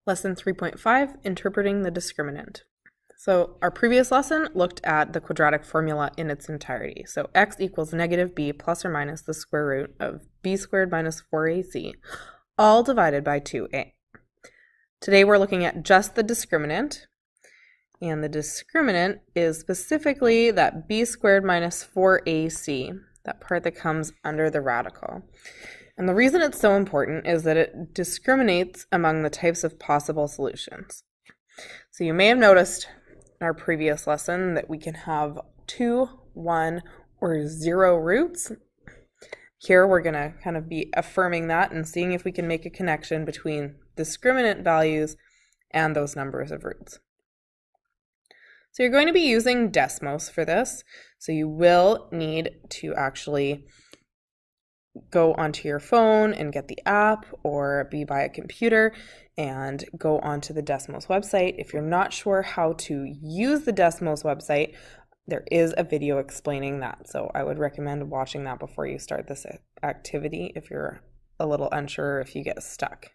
Lesson 3.5, Interpreting the Discriminant. So our previous lesson looked at the quadratic formula in its entirety. So x equals negative b plus or minus the square root of b squared minus 4ac, all divided by 2a. Today we're looking at just the discriminant, and the discriminant is specifically that b squared minus 4ac, that part that comes under the radical. And the reason it's so important is that it discriminates among the types of possible solutions. So you may have noticed in our previous lesson that we can have 2, 1, or 0 roots. Here we're going to kind of be affirming that and seeing if we can make a connection between discriminant values and those numbers of roots. So you're going to be using Desmos for this. So you will need to actually go onto your phone and get the app, or be by a computer and go onto the Desmos website. If you're not sure how to use the Desmos website, there is a video explaining that. So I would recommend watching that before you start this activity if you're a little unsure, if you get stuck.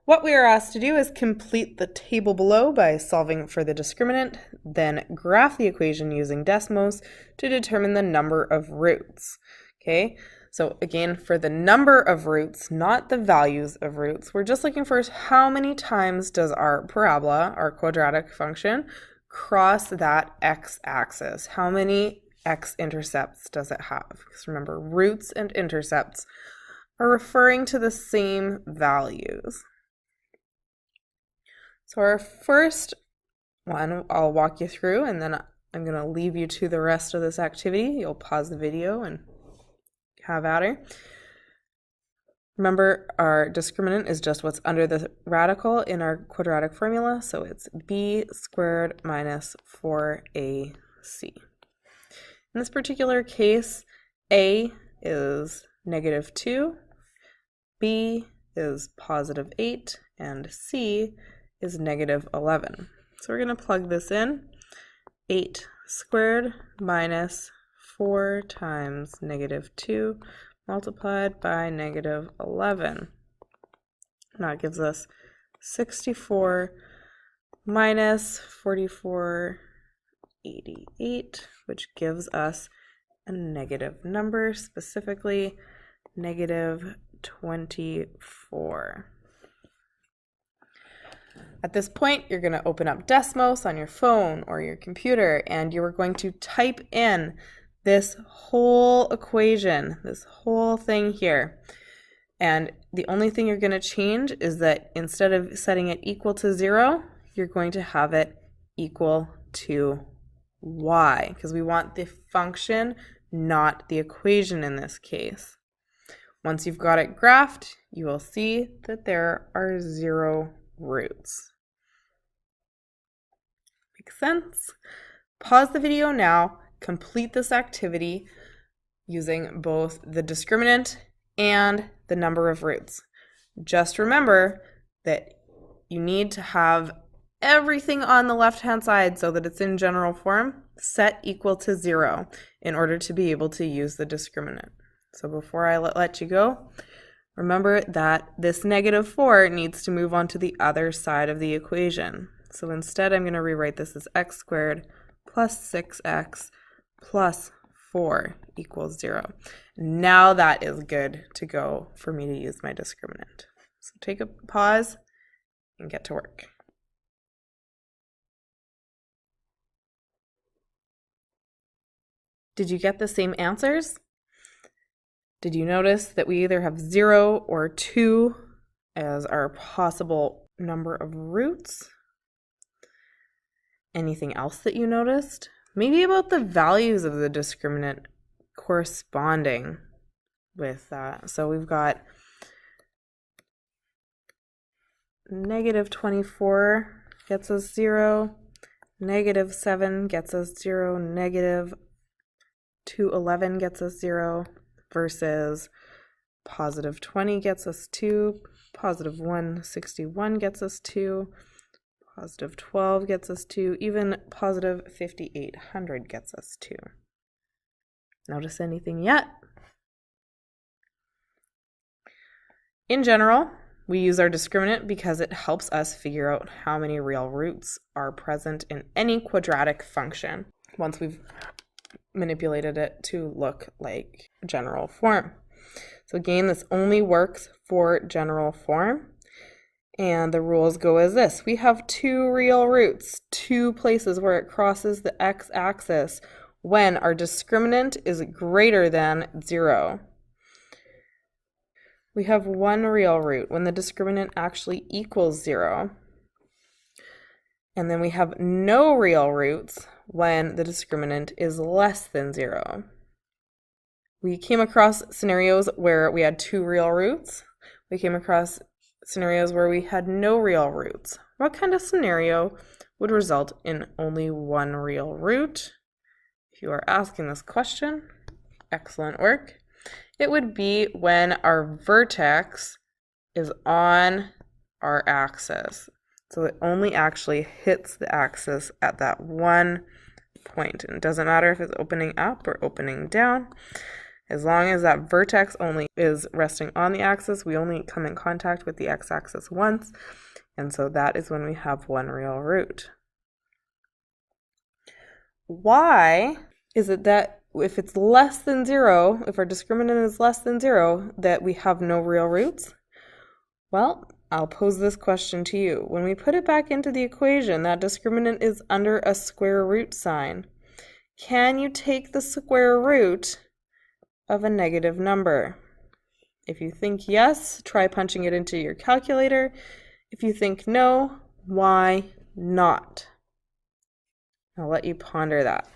What we are asked to do is complete the table below by solving for the discriminant, then graph the equation using Desmos to determine the number of roots. Okay, so again, for the number of roots, not the values of roots, we're just looking for how many times does our parabola, our quadratic function, cross that x-axis. How many x-intercepts does it have? Because remember, roots and intercepts are referring to the same values. So our first one, I'll walk you through, and then I'm going to leave you to the rest of this activity. You'll pause the video and have at her. Remember, our discriminant is just what's under the radical in our quadratic formula, so it's b squared minus 4ac. In this particular case, a is negative 2, b is positive 8, and c is negative 11. So we're going to plug this in. 8 squared minus 4 times negative 2 multiplied by negative 11. And that gives us 64 minus 4488, which gives us a negative number, specifically negative 24. At this point, you're going to open up Desmos on your phone or your computer, and you are going to type in this whole equation, this whole thing here. And the only thing you're going to change is that instead of setting it equal to 0, you're going to have it equal to y, because we want the function, not the equation in this case. Once you've got it graphed, you will see that there are 0 roots. Makes sense? Pause the video now, complete this activity using both the discriminant and the number of roots. Just remember that you need to have everything on the left-hand side so that it's in general form set equal to 0 in order to be able to use the discriminant. So before I let you go, remember that this negative 4 needs to move on to the other side of the equation. So instead, I'm going to rewrite this as x squared plus 6x plus 4 equals 0. Now that is good to go for me to use my discriminant. So take a pause and get to work. Did you get the same answers? Did you notice that we either have 0 or 2 as our possible number of roots? Anything else that you noticed? Maybe about the values of the discriminant corresponding with that. So we've got negative 24 gets us 0, negative 7 gets us 0, negative 211 gets us 0, versus positive 20 gets us 2, positive 161 gets us 2, positive 12 gets us 2, even positive 5800 gets us 2. Notice anything yet? In general, We use our discriminant because it helps us figure out how many real roots are present in any quadratic function once we've manipulated it to look like general form. So again, this only works for general form. And the rules go as this. We have two real roots, two places where it crosses the x-axis when our discriminant is greater than 0. We have one real root when the discriminant actually equals 0. And then we have no real roots when the discriminant is less than 0. We came across scenarios where we had two real roots. We came across scenarios where we had no real roots. What kind of scenario would result in only one real root? If you are asking this question, excellent work. It would be when our vertex is on our axis. So it only actually hits the axis at that one point. And it doesn't matter if it's opening up or opening down. As long as that vertex only is resting on the axis, we only come in contact with the x-axis once. And so that is when we have one real root. Why is it that if it's less than 0, if our discriminant is less than 0, that we have no real roots? Well, I'll pose this question to you. When we put it back into the equation, that discriminant is under a square root sign. Can you take the square root of a negative number? If you think yes, try punching it into your calculator. If you think no, why not? I'll let you ponder that.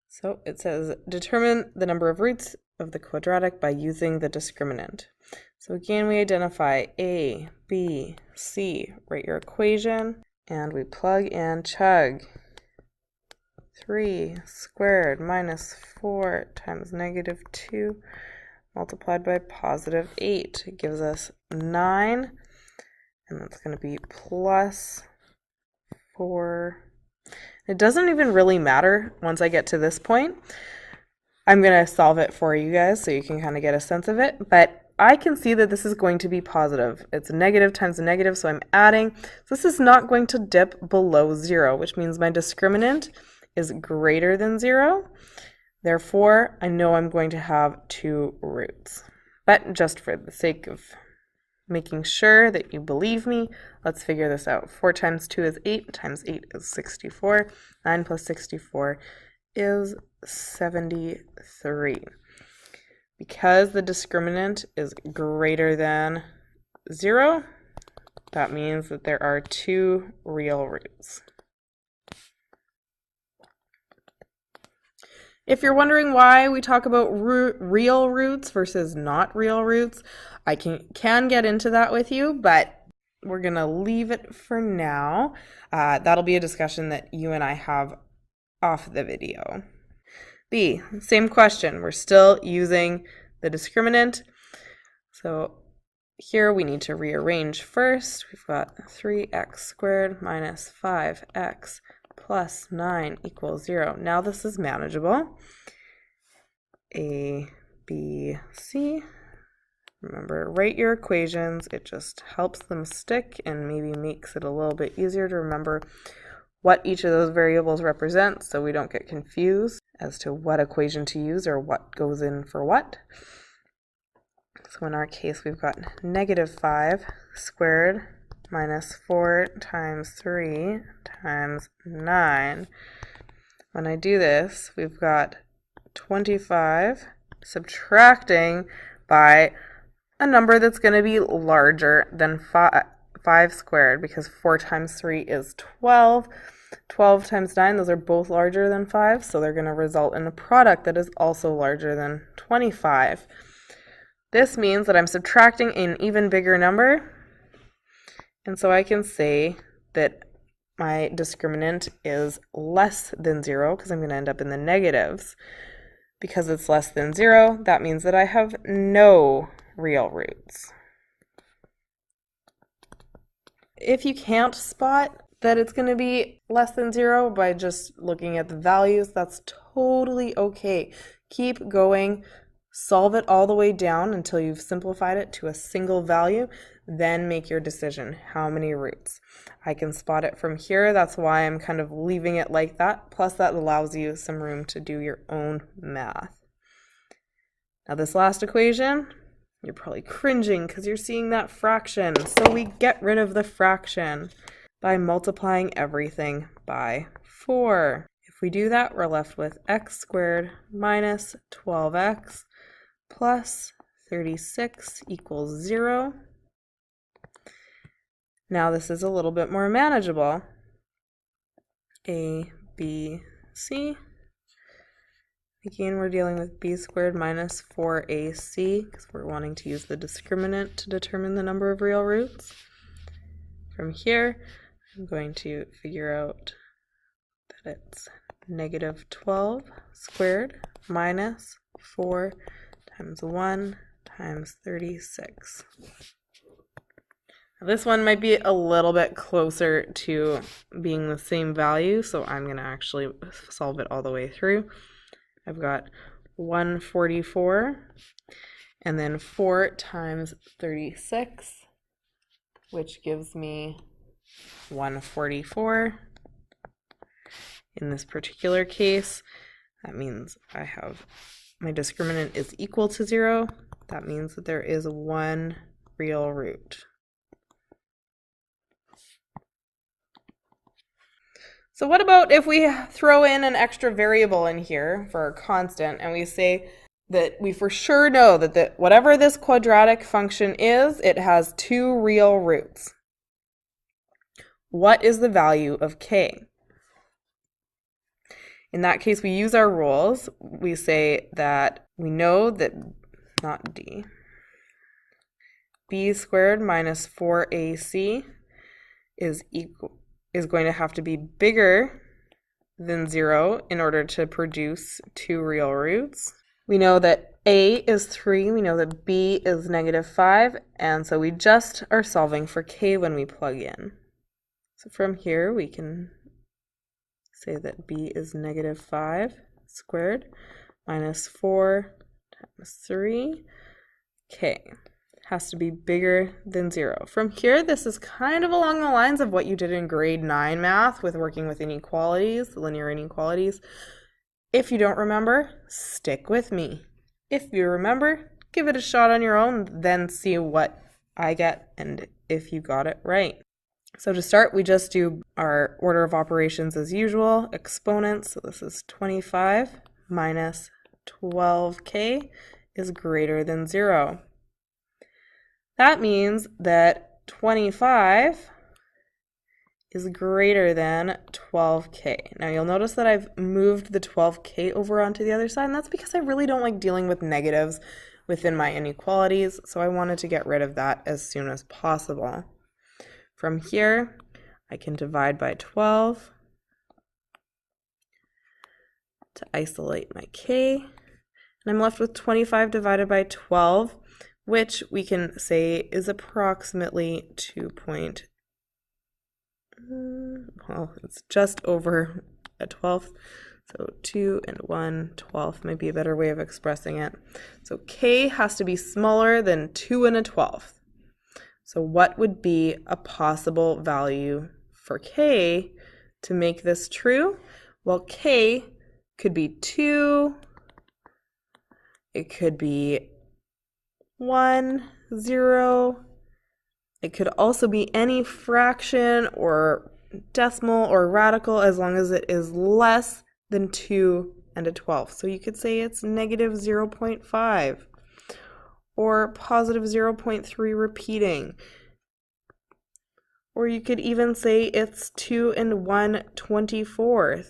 So it says, determine the number of roots of the quadratic by using the discriminant. So again, we identify A, B, C, write your equation, and we plug in chug. 3 squared minus 4 times negative 2 multiplied by positive 8. It gives us 9, and that's going to be plus 4. It doesn't even really matter once I get to this point. I'm going to solve it for you guys so you can kind of get a sense of it, but I can see that this is going to be positive. It's a negative times a negative, so I'm adding. So this is not going to dip below 0, which means my discriminant is greater than 0. Therefore, I know I'm going to have two roots. But just for the sake of making sure that you believe me, let's figure this out. 4 times 2 is 8, times 8 is 64. 9 plus 64 is 73. Because the discriminant is greater than 0, that means that there are two real roots. If you're wondering why we talk about real roots versus not real roots, I can get into that with you, but we're going to leave it for now. That'll be a discussion that you and I have off the video. B, same question. We're still using the discriminant. So here we need to rearrange first. We've got 3x squared minus 5x plus 9 equals 0. Now this is manageable. A, B, C. Remember, write your equations. It just helps them stick and maybe makes it a little bit easier to remember what each of those variables represents so we don't get confused as to what equation to use or what goes in for what. So in our case, we've got negative 5 squared minus 4 times 3 times 9. When I do this, we've got 25 subtracting by a number that's going to be larger than 5 squared, because 4 times 3 is 12. 12 times 9, those are both larger than 5, so they're going to result in a product that is also larger than 25. This means that I'm subtracting an even bigger number. And so I can say that my discriminant is less than 0 because I'm going to end up in the negatives. Because it's less than 0, that means that I have no real roots. If you can't spot that it's going to be less than 0 by just looking at the values, that's totally okay. Keep going. Solve it all the way down until you've simplified it to a single value, then make your decision. How many roots? I can spot it from here. That's why I'm kind of leaving it like that. Plus that allows you some room to do your own math. Now this last equation, you're probably cringing because you're seeing that fraction. So we get rid of the fraction by multiplying everything by 4. If we do that, we're left with x squared minus 12x plus 36 equals 0. Now this is a little bit more manageable. A, B, C. Again, we're dealing with b squared minus 4ac because we're wanting to use the discriminant to determine the number of real roots. From here, I'm going to figure out that it's negative 12 squared minus 4 times 1 times 36. Now this one might be a little bit closer to being the same value, so I'm going to actually solve it all the way through. I've got 144 and then 4 times 36, which gives me 144. In this particular case, that means I have my discriminant is equal to 0. That means that there is one real root. So what about if we throw in an extra variable in here for our constant and we say that we for sure know that whatever this quadratic function is, it has 2 real roots. What is the value of k? In that case, we use our rules. We say that we know that, not d, b squared minus 4ac is going to have to be bigger than 0 in order to produce 2 real roots. We know that a is 3, we know that b is negative 5, and so we just are solving for k when we plug in. So from here we can say that b is negative 5 squared minus 4 times 3, k. Has to be bigger than 0. From here, this is kind of along the lines of what you did in grade 9 math with working with inequalities, linear inequalities. If you don't remember, stick with me. If you remember, give it a shot on your own, then see what I get and if you got it right. So to start, we just do our order of operations as usual, exponents. So this is 25 minus 12k is greater than 0. That means that 25 is greater than 12k. Now you'll notice that I've moved the 12k over onto the other side, and that's because I really don't like dealing with negatives within my inequalities, so I wanted to get rid of that as soon as possible. From here, I can divide by 12 to isolate my k, and I'm left with 25 divided by 12, which we can say is approximately it's just over a 12th. So 2 and 1/12 might be a better way of expressing it. So k has to be smaller than 2 and a 12th. So what would be a possible value for k to make this true? Well, k could be 2, it could be 1, 0. It could also be any fraction or decimal or radical as long as it is less than 2 and a 12th. So you could say it's negative 0.5 or positive 0.3 repeating. Or you could even say it's 2 and 1/24.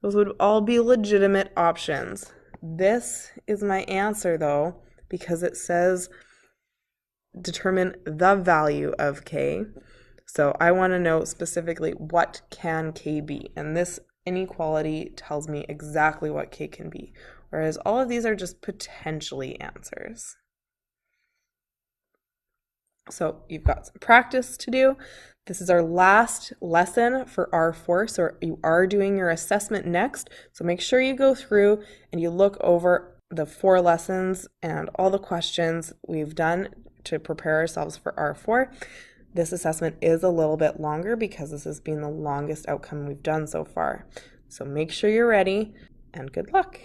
Those would all be legitimate options. This is my answer though, because it says determine the value of k. So I want to know specifically what can k be, and this inequality tells me exactly what k can be, whereas all of these are just potentially answers. So you've got some practice to do. This is our last lesson for R4, so you are doing your assessment next, so make sure you go through and you look over the 4 lessons and all the questions we've done to prepare ourselves for R4. This assessment is a little bit longer because this has been the longest outcome we've done so far. So make sure you're ready, and good luck.